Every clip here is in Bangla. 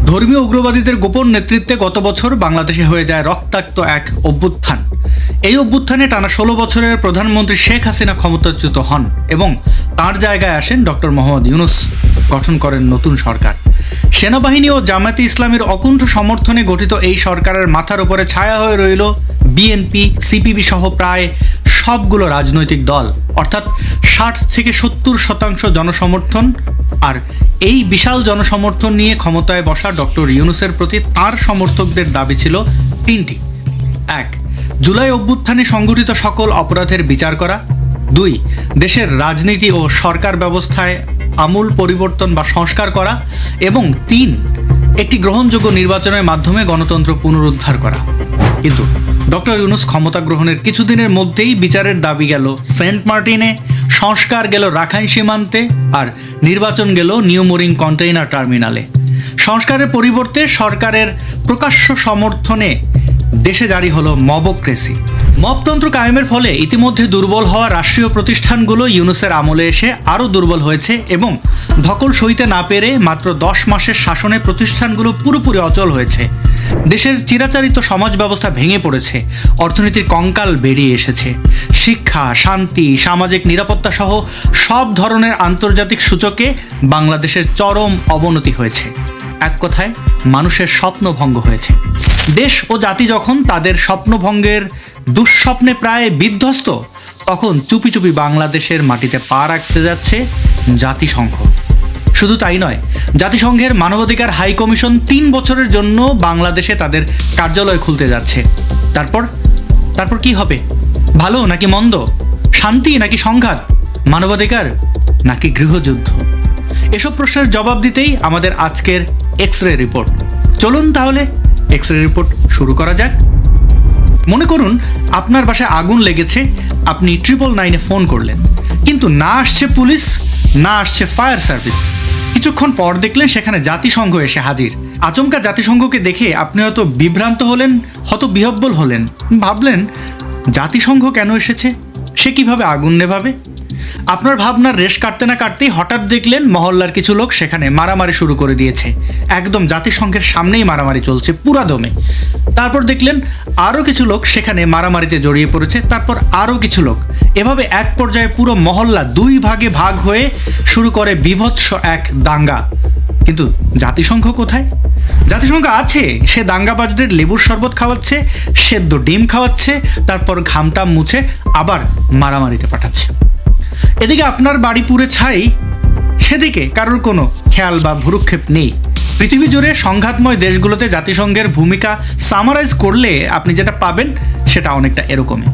ধর্মীয় উগ্রবাদীদের গোপন নেতৃত্বে গত বছর বাংলাদেশে হয়ে যায় রক্তাক্ত এক অভ্যুত্থান। এই অভ্যুত্থানে টানা 16 বছরের প্রধানমন্ত্রী শেখ হাসিনা ক্ষমতাচ্যুত হন এবং তার জায়গায় আসেন ডক্টর মোহাম্মদ ইউনূস, গঠন করেন নতুন সরকার। সেনাবাহিনী ও জামায়াতে ইসলামের অকুণ্ঠ সমর্থনে গঠিত এই সরকারের মাথার উপরে ছায়া হয়ে রইল বিএনপি, সিপিবি সহ প্রায় সবগুলো রাজনৈতিক দল, অর্থাৎ 60 থেকে 70% জনসমর্থন। আর এই বিশাল জনসমর্থন নিয়ে ক্ষমতায় বসা ডক্টর ইউনূসের প্রতি তার সমর্থকদের দাবি ছিল তিনটি: 1. জুলাই অভ্যুত্থানে সংঘটিত সকল অপরাধের বিচার করা। 2. দেশের রাজনীতি ও সরকার ব্যবস্থায় আমূল পরিবর্তন বা সংস্কার করা। এবং 3. একটি গ্রহণযোগ্য নির্বাচনের মাধ্যমে গণতন্ত্র পুনরুদ্ধার করা। কিন্তু ডক্টর ইউনূস ক্ষমতা গ্রহণের কিছুদিনের মধ্যেই বিচারের দাবি গেল সেন্ট মার্টিনে, সংস্কার গেল রাখাইন সীমান্তে, আর নির্বাচন গেল নিউমোরিং কন্টেইনার টার্মিনালে। সংস্কারের পরিবর্তে সরকারের প্রকাশ্য সমর্থনে দেশে জারি হলো মবক্রেসি। মবতন্ত্র কায়েমের ফলে ইতিমধ্যে দুর্বল হওয়া রাষ্ট্রীয় প্রতিষ্ঠানগুলো ইউনূসের আমলে এসে আরও দুর্বল হয়েছে এবং ধকল সইতে না পেরে মাত্র 10 মাসের শাসনে প্রতিষ্ঠানগুলো পুরোপুরি অচল হয়েছে। দেশের চিরাচরিত সমাজ ব্যবস্থা ভেঙে পড়েছে, অর্থনীতির কঙ্কাল বেরিয়ে এসেছে। শিক্ষা, শান্তি, সামাজিক নিরাপত্তা সহ সব ধরনের আন্তর্জাতিক সূচকে বাংলাদেশের চরম অবনতি হয়েছে। এক কথায় মানুষের স্বপ্নভঙ্গ হয়েছে। দেশ ও জাতি যখন তাদের স্বপ্নভঙ্গের দুঃস্বপ্নে প্রায় বিধ্বস্ত, তখন চুপি চুপি বাংলাদেশের মাটিতে পা রাখতে যাচ্ছে জাতিসংঘ। শুধু তাই নয়, জাতিসংঘের মানবাধিকার হাই কমিশন 3 বছরের জন্য বাংলাদেশে তাদের কার্যালয় খুলতে যাচ্ছে। তারপর কি হবে? ভালো নাকি মন্দ? শান্তি নাকি সংঘাত? মানবাধিকার নাকি গৃহযুদ্ধ? এসব প্রশ্নের জবাব দিতেই আমাদের আজকের এক্সরে রিপোর্ট। চলুন তাহলে এক্সরে রিপোর্ট শুরু করা যাক। মনে করুন আপনার বাসায় আগুন লেগেছে, আপনি 999-এ ফোন করলেন, কিন্তু না আসছে পুলিশ, না আসছে ফায়ার সার্ভিস। কিছুক্ষণ পর দেখলেন সেখানে জাতিসংঘ এসে হাজির। আচমকা জাতিসংঘকে দেখে আপনি হয়তো বিভ্রান্ত হলেন, হতবিহ্বল হলেন, ভাবলেন জাতিসংঘ কেন এসেছে, সে কিভাবে আগুন নেভাবে। আপনার ভাবনার রেশ কাটতে না কাটতেই হঠাৎ দেখলেন মহল্লার কিছু লোক সেখানে মারামারি শুরু করে দিয়েছে। একদম জাতিসংঘের সামনেই মারামারি চলছে পুরা দমে। তারপর দেখলেন আরও কিছু লোক সেখানে মারামারিতে জড়িয়ে পড়েছে, তারপর আরও কিছু লোক। এভাবে এক পর্যায়ে পুরো মহল্লা 2 ভাগে ভাগ হয়ে শুরু করে বীভৎস এক দাঙ্গা। কিন্তু জাতিসংঘ কোথায়? জাতিসংঘ আছে, সে দাঙ্গাবাজদের লেবুর শরবত খাওয়াচ্ছে, সেদ্ধ ডিম খাওয়াচ্ছে, তারপর ঘামটা মুছে আবার মারামারিতে পাঠাচ্ছে। এদিকে আপনার বাড়ি পুড়ে ছাই, সেদিকে কারোর কোনো খেয়াল বা ভ্রুক্ষেপ নেই। পৃথিবী জুড়ে সংঘাতময় দেশগুলোতে জাতিসংঘের ভূমিকা সামারাইজ করলে আপনি যেটা পাবেন সেটা অনেকটা এরকমই।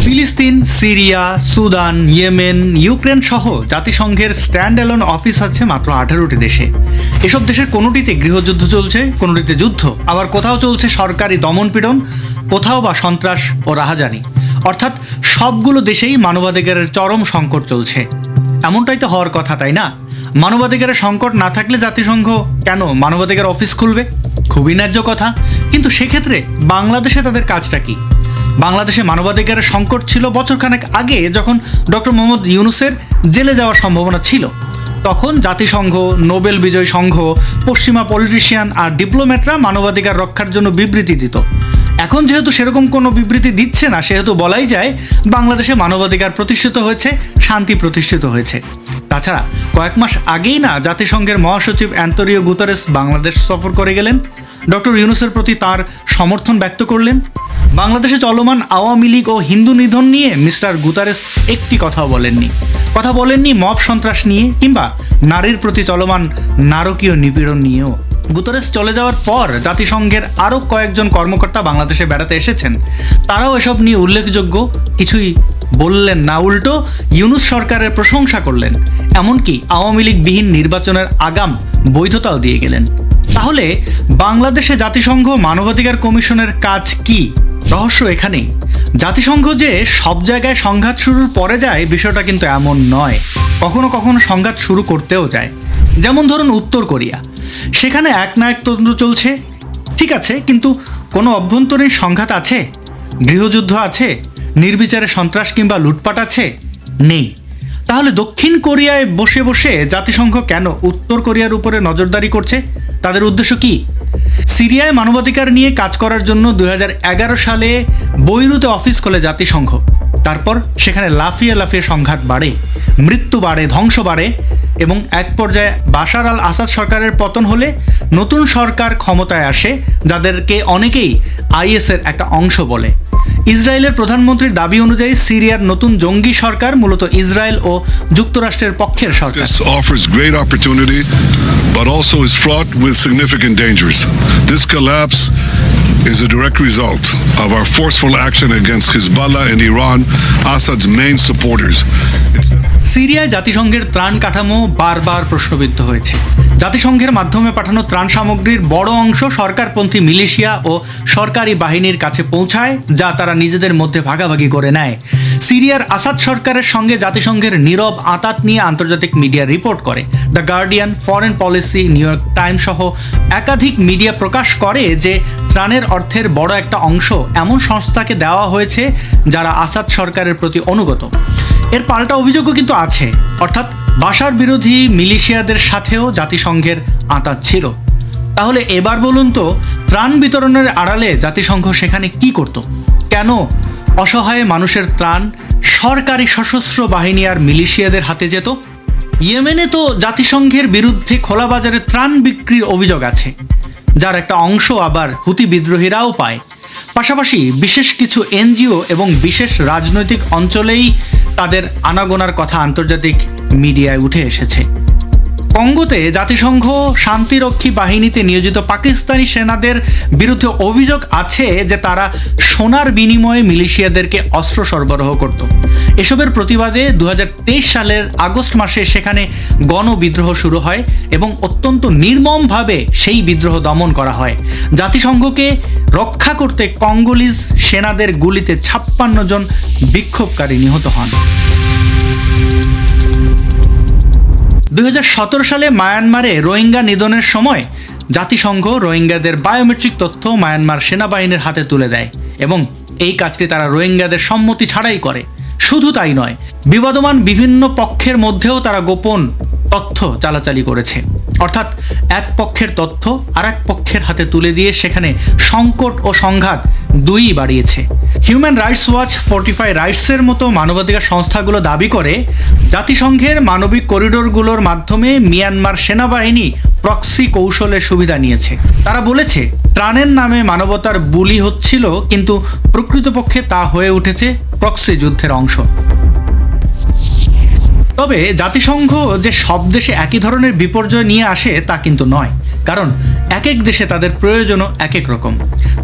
ফিলিস্তিন, সিরিয়া, সুদান, ইয়েমেন, ইউক্রেন সহ জাতিসংঘের স্ট্যান্ড অ্যালোন অফিস আছে মাত্র 18টি দেশে। এসব দেশের কোনোটিতে গৃহযুদ্ধ চলছে, কোনোটিতে যুদ্ধ, আবার কোথাও চলছে সরকারি দমনপীড়ন, কোথাও বা সন্ত্রাস ও রাহাজানি। অর্থাৎ সবগুলো দেশেই মানবাধিকারের চরম সংকট চলছে। এমনটাই তো হওয়ার কথা, তাই না? মানবাধিকারের সংকট না থাকলে জাতিসংঘ কেন মানবাধিকার অফিস খুলবে? খুবই ন্যায্য কথা। কিন্তু সেক্ষেত্রে বাংলাদেশে তাদের কাজটা কি? বাংলাদেশে মানবাধিকারের সংকট ছিল বছরখানেক আগে, যখন ডক্টর মোহাম্মদ ইউনূসের জেলে যাওয়ার সম্ভাবনা ছিল। তখন জাতিসংঘ, নোবেল বিজয়ী সংঘ, পশ্চিমা পলিটিশিয়ান আর ডিপ্লোম্যাটরা মানবাধিকার রক্ষার জন্য বিবৃতি দিত। এখন যেহেতু সেরকম কোনো বিবৃতি দিচ্ছে না, সেহেতু বলাই যায় বাংলাদেশে মানবাধিকার প্রতিষ্ঠিত হয়েছে, শান্তি প্রতিষ্ঠিত হয়েছে। তাছাড়া কয়েক মাস আগেই না জাতিসংঘের মহাসচিব অ্যান্তোনিও গুতেরেস বাংলাদেশ সফর করে গেলেন, ডক্টর ইউনূসের প্রতি তার সমর্থন ব্যক্ত করলেন। বাংলাদেশে চলমান আওয়ামী লীগ ও হিন্দু নিধন নিয়ে মিস্টার গুতেরেস একটি কথাও বলেননি। কথা বলেননি মব সন্ত্রাস নিয়ে কিংবা নারীর প্রতি চলমান নারকীয় নিপীড়ন নিয়েও। গুতেরেস চলে যাওয়ার পর জাতিসংঘের আরও কয়েকজন কর্মকর্তা বাংলাদেশে বেড়াতে এসেছেন, তারাও এসব নিয়ে উল্লেখযোগ্য কিছুই বললেন না, উল্টো ইউনূস সরকারের প্রশংসা করলেন, এমনকি আওয়ামী লীগবিহীন নির্বাচনের আগাম বৈধতাও দিয়ে গেলেন। তাহলে বাংলাদেশে জাতিসংঘ মানবাধিকার কমিশনের কাজ কি? রহস্য এখানেই। জাতিসংঘ যে সব জায়গায় সংঘাত শুরুর পরে যায়, বিষয়টা কিন্তু এমন নয়। কখনো কখনো সংঘাত শুরু করতেও যায়। যেমন ধরুন উত্তর কোরিয়া, সেখানে একনায়কতন্ত্র চলছে, ঠিক আছে, কিন্তু কোনো অভ্যন্তরীণ সংঘাত আছে? গৃহযুদ্ধ আছে? নির্বিচারে সন্ত্রাস কিংবা লুটপাট আছে? নেই। তাহলে দক্ষিণ কোরিয়ায় বসে বসে জাতিসংঘ কেন উত্তর কোরিয়ার উপরে নজরদারি করছে? তাদের উদ্দেশ্য কি? সিরিয়ায় মানবাধিকার নিয়ে কাজ করার জন্য 2011 সালে বৈরুতে অফিস খোলে জাতিসংঘ। তারপর সেখানে লাফিয়ে লাফিয়ে সংঘাত বাড়ে, মৃত্যু বাড়ে, ধ্বংস বাড়ে এবং এক পর্যায়ে বাশার আল আসাদ সরকারের পতন হলে নতুন সরকার ক্ষমতায় আসে, যাদেরকে অনেকেই আইএসের একটা অংশ বলে। ইসরায়েলের প্রধানমন্ত্রীর দাবি অনুযায়ী সিরিয়ার নতুন জঙ্গি সরকার মূলত ইসরায়েল ও যুক্তরাষ্ট্রের পক্ষের সরকার। This offers great opportunity, but also is fraught with significant dangers. This collapse is a direct result of our forceful action against Hezbollah and Iran, Assad's main supporters. সিরিয়ায় জাতিসংঘের ত্রাণ কাঠামো বারবার প্রশ্নবিদ্ধ হয়েছে। জাতিসংঘের মাধ্যমে পাঠানো ত্রাণ সামগ্রীর বড় অংশ সরকারপন্থী মিলিশিয়া ও সরকারি বাহিনীর কাছে পৌঁছায়, যা তারা নিজেদের মধ্যে ভাগাভাগি করে নেয়। সিরিয়ার আসাদ সরকারের সঙ্গে জাতিসংঘের নীরব আঁতাত নিয়ে আন্তর্জাতিক মিডিয়া রিপোর্ট করে। The guardian, foreign policy, new York Times সহ একাধিক মিডিয়া প্রকাশ করে যে ত্রাণের অর্থের বড় একটা অংশ এমন সংস্থাকে দেওয়া হয়েছে যারা আসাদ সরকারের প্রতি অনুগত। এর পাল্টা অভিযোগও কিন্তু আছে, অর্থাৎ বাশার বিরোধী মিলিশিয়াদের সাথেও জাতিসংঘের আঁতাত ছিল। তাহলে এবার বলুন তো, ত্রাণ বিতরণের আড়ালে জাতিসংঘ সেখানে কি করত? কেন অসহায় মানুষের ত্রাণ সরকারি সশস্ত্র বাহিনী আর মিলিশিয়াদের হাতে যেত? ইয়েমেনে তো জাতিসংঘের বিরুদ্ধে খোলা বাজারে ত্রাণ বিক্রির অভিযোগ আছে, যার একটা অংশ আবার হুতি বিদ্রোহীরাও পায়। পাশাপাশি বিশেষ কিছু এনজিও এবং বিশেষ রাজনৈতিক অঞ্চলেই তাদের আনাগোনার কথা আন্তর্জাতিক মিডিয়ায় উঠে এসেছে। কঙ্গোতে জাতিসংঘ শান্তিরক্ষী বাহিনীতে নিয়োজিত পাকিস্তানি সেনাদের বিরুদ্ধে অভিযোগ আছে যে তারা সোনার বিনিময়ে মিলিশিয়াদেরকে অস্ত্র সরবরাহ করত। এসবের প্রতিবাদে 2023 সালের আগস্ট মাসে সেখানে গণবিদ্রোহ শুরু হয় এবং অত্যন্ত নির্মমভাবে সেই বিদ্রোহ দমন করা হয়। জাতিসংঘকে রক্ষা করতে কঙ্গোলিজ সেনাদের গুলিতে 56 জন বিক্ষোভকারী নিহত হন। 2017 সালে মায়ানমারে রোহিঙ্গা নিধনের সময় জাতিসংঘ রোহিঙ্গাদের বায়োমেট্রিক তথ্য মায়ানমার সেনাবাহিনীর হাতে তুলে দেয় এবং এই কাজটি তারা রোহিঙ্গাদের সম্মতি ছাড়াই করে। শুধু তাই নয়, বিবাদমান বিভিন্ন পক্ষের মধ্যেও তারা গোপন তথ্য চালাচালি করেছে, অর্থাৎ এক পক্ষের তথ্য আর এক পক্ষের হাতে তুলে দিয়ে সেখানে সংকট ও সংঘাত দুইই বাড়িয়েছে। হিউম্যান রাইটস ওয়াচ, ফোর্টিফাই রাইটসের মতো মানবাধিকার সংস্থাগুলো দাবি করে জাতিসংঘের মানবিক করিডোরগুলোর মাধ্যমে মিয়ানমার সেনাবাহিনী প্রক্সি কৌশলের সুবিধা নিয়েছে। তারা বলেছে ত্রাণের নামে মানবতার বুলি হচ্ছিল, কিন্তু প্রকৃতপক্ষে তা হয়ে উঠেছে প্রক্সি যুদ্ধের অংশ। তবে জাতিসংঘ যে সব দেশে একই ধরনের বিপর্যয় নিয়ে আসে তা কিন্তু নয়, কারণ এক এক দেশে তাদের প্রয়োজনও এক এক রকম।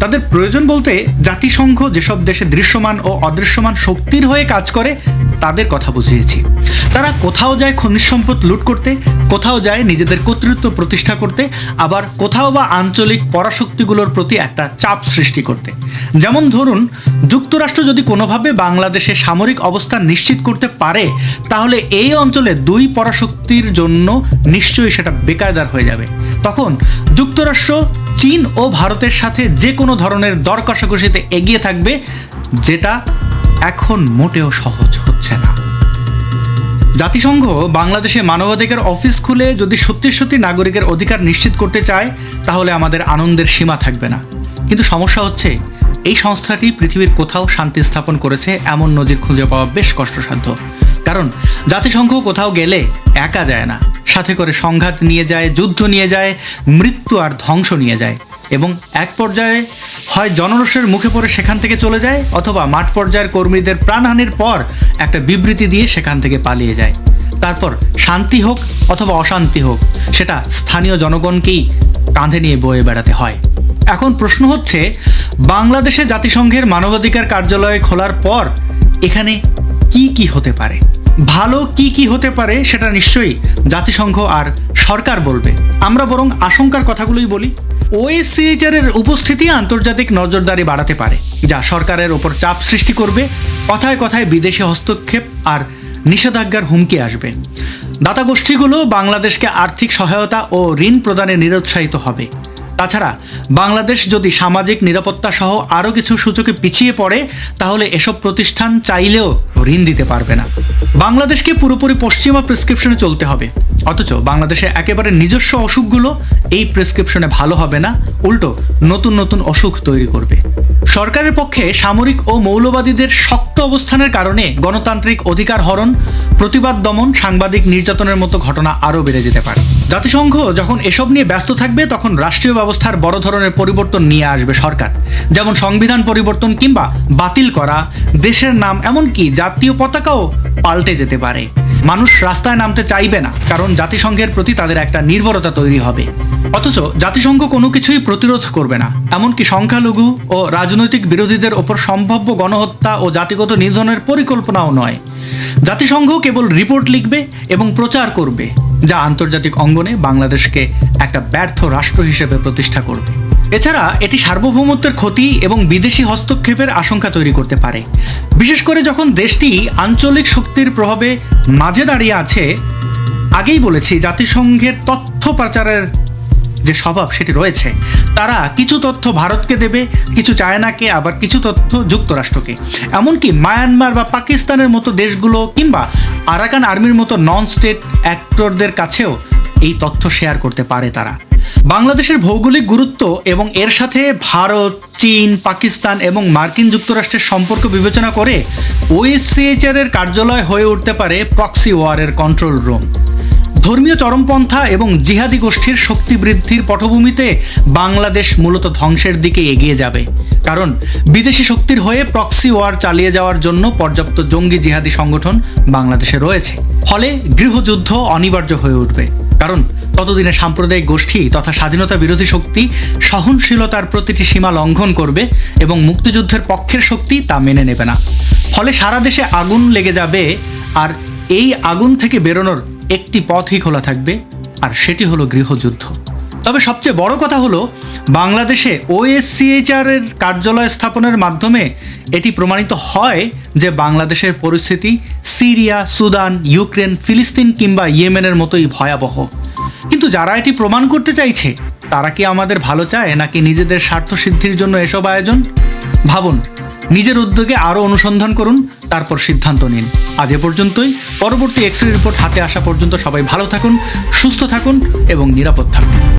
তাদের প্রয়োজন বলতে জাতিসংঘ যেসব দেশে দৃশ্যমান ও অদৃশ্যমান শক্তির হয়ে কাজ করে তাদের কথা বুঝিয়েছি। তারা কোথাও যায় খনিজ সম্পদ লুট করতে, কোথাও যায় নিজেদের কর্তৃত্ব প্রতিষ্ঠা করতে, আবার কোথাও বা আঞ্চলিক পরাশক্তিগুলোর প্রতি একটা চাপ সৃষ্টি করতে। যেমন ধরুন, যুক্তরাষ্ট্র যদি কোনোভাবে বাংলাদেশে সামরিক অবস্থান নিশ্চিত করতে পারে, তাহলে এই অঞ্চলে দুই পরাশক্তির জন্য নিশ্চয়ই সেটা বেকায়দার হয়ে যাবে। তখন যুক্তরাষ্ট্র চীন ও ভারতের সাথে যে কোনো ধরনের দর কষাকষিতে এগিয়ে থাকবে, যেটা এখন মোটেও সহজ হচ্ছে না। জাতিসংঘ বাংলাদেশে মানবাধিকার অফিস খুলে যদি সত্যি সত্যি নাগরিকের অধিকার নিশ্চিত করতে চায়, তাহলে আমাদের আনন্দের সীমা থাকবে না। কিন্তু সমস্যা হচ্ছে, এই সংস্থাটি পৃথিবীর কোথাও শান্তি স্থাপন করেছে এমন নজির খুঁজে পাওয়া বেশ কষ্টসাধ্য। কারণ জাতিসংঘ কোথাও গেলে একা যায় না, সাথে করে সংঘাত নিয়ে যায়, যুদ্ধ নিয়ে যায়, মৃত্যু আর ধ্বংস নিয়ে যায়, এবং এক পর্যায়ে হয় জনরোষের মুখে পড়ে সেখান থেকে চলে যায়, অথবা মাঠ পর্যায়ের কর্মীদের প্রাণহানির পর একটা বিবৃতি দিয়ে সেখান থেকে পালিয়ে যায়। তারপর শান্তি হোক অথবা অশান্তি হোক, সেটা স্থানীয় জনগণকেই কাঁধে নিয়ে বয়ে বেড়াতে হয়। এখন প্রশ্ন হচ্ছে, বাংলাদেশে জাতিসংঘের মানবাধিকার কার্যালয় খোলার পর এখানে কি কি হতে পারে, ভালো কি কি হতে পারে, সেটা নিশ্চয়ই জাতিসংঘ আর সরকার বলবে। আমরা বরং আশঙ্কার কথাগুলোই বলি। OSCHR এর উপস্থিতি আন্তর্জাতিক নজরদারি বাড়াতে পারে, যা সরকারের ওপর চাপ সৃষ্টি করবে। কথায় কথায় বিদেশি হস্তক্ষেপ আর নিষেধাজ্ঞার হুমকি আসবে। দাতা গোষ্ঠীগুলো বাংলাদেশকে আর্থিক সহায়তা ও ঋণ প্রদানে নিরুৎসাহিত হবে। তাছাড়া বাংলাদেশ যদি সামাজিক নিরাপত্তা সহ আরও কিছু সূচকে পিছিয়ে পড়ে তাহলে এসব প্রতিষ্ঠান চাইলেও ঋণ দিতে পারবে না। বাংলাদেশকে পুরোপুরি পশ্চিমা প্রেসক্রিপশনে চলতে হবে, অথচ বাংলাদেশে একেবারে নিজস্ব অসুখগুলো এই প্রেসক্রিপশনে ভালো হবে না, উল্টো নতুন নতুন অসুখ তৈরি করবে। সরকারের পক্ষে সামরিক ও মৌলবাদীদের শক্ত অবস্থানের কারণে গণতান্ত্রিক অধিকার হরণ, প্রতিবাদ দমন, সাংবাদিক নির্যাতনের মতো ঘটনা আরও বেড়ে যেতে পারে। জাতিসংঘ যখন এসব নিয়ে ব্যস্ত থাকবে তখন রাষ্ট্রীয় ব্যবস্থার বড় ধরনের পরিবর্তন নিয়ে আসবে সরকার, যেমন সংবিধান পরিবর্তন কিংবা বাতিল করা, দেশের নাম এমনকি জাতীয় পতাকাও পাল্টে যেতে পারে। মানুষ রাস্তায় নামতে চাইবে না, কারণ জাতিসংঘের প্রতি তাদের একটা নির্ভরতা তৈরি হবে। অথচ জাতিসংঘ কোনো কিছুই প্রতিরোধ করবে না, এমনকি সংখ্যালঘু ও রাজনৈতিক বিরোধীদের ওপর সম্ভাব্য গণহত্যা ও জাতিগত নিধনের পরিকল্পনাও নয়। জাতিসংঘ কেবল রিপোর্ট লিখবে এবং প্রচার করবে, যা আন্তর্জাতিক অঙ্গনে বাংলাদেশকে একটা ব্যর্থ রাষ্ট্র হিসেবে প্রতিষ্ঠা করবে। এছাড়া এটি সার্বভৌমত্বের ক্ষতি এবং বিদেশি হস্তক্ষেপের আশঙ্কা তৈরি করতে পারে, বিশেষ করে যখন দেশটি আঞ্চলিক শক্তির প্রভাবে মাঝে দাঁড়িয়ে আছে। আগেই বলেছি, জাতিসংঘের তথ্য পাচারের যে স্বভাব সেটি রয়েছে। তারা কিছু তথ্য ভারতকে দেবে, কিছু চায়নাকে, আবার কিছু তথ্য যুক্তরাষ্ট্রকে, এমনকি মায়ানমার বা পাকিস্তানের মতো দেশগুলো কিংবা আরাকান আর্মির মতো নন স্টেট অ্যাক্টরদের কাছেও এই তথ্য শেয়ার করতে পারে তারা। বাংলাদেশের ভৌগোলিক গুরুত্ব এবং এর সাথে ভারত, চীন, পাকিস্তান এবং মার্কিন যুক্তরাষ্ট্রের সম্পর্ক বিবেচনা করে OSCHR এর কার্যালয় হয়ে উঠতে পারে প্রক্সি ওয়ারের কন্ট্রোল রুম। ধর্মীয় চরমপন্থা এবং জিহাদি গোষ্ঠীর শক্তি বৃদ্ধির পটভূমিতে বাংলাদেশ মূলত ধ্বংসের দিকে এগিয়ে যাবে, কারণ বিদেশি শক্তির হয়ে প্রক্সি ওয়ার চালিয়ে যাওয়ার জন্য পর্যাপ্ত জঙ্গি জিহাদি সংগঠন বাংলাদেশে রয়েছে। ফলে গৃহযুদ্ধ অনিবার্য হয়ে উঠবে, কারণ ততদিনে সাম্প্রদায়িক গোষ্ঠী তথা স্বাধীনতা বিরোধী শক্তি সহনশীলতার প্রতিটি সীমা লঙ্ঘন করবে এবং মুক্তিযুদ্ধের পক্ষের শক্তি তা মেনে নেবে না। ফলে সারা দেশে আগুন লেগে যাবে, আর এই আগুন থেকে বেরোনোর একটি পথই খোলা থাকবে, আর সেটি হলো গৃহযুদ্ধ। তবে সবচেয়ে বড় কথা হলো, বাংলাদেশে OSCHR এর কার্যালয় স্থাপনের মাধ্যমে এটি প্রমাণিত হয় যে বাংলাদেশের পরিস্থিতি সিরিয়া, সুদান, ইউক্রেন, ফিলিস্তিন কিংবা ইয়েমেনের মতোই ভয়াবহ। কিন্তু যারা এটি প্রমাণ করতে চাইছে তারা কি আমাদের ভালো চায়, নাকি নিজেদের স্বার্থ সিদ্ধির জন্য এসব আয়োজন? ভাবুন, নিজের উদ্যোগে আরও অনুসন্ধান করুন, তারপর সিদ্ধান্ত নিন। আজ এ পর্যন্তই। পরবর্তী এক্সরে রিপোর্ট হাতে আসা পর্যন্ত সবাই ভালো থাকুন, সুস্থ থাকুন এবং নিরাপদ থাকুন।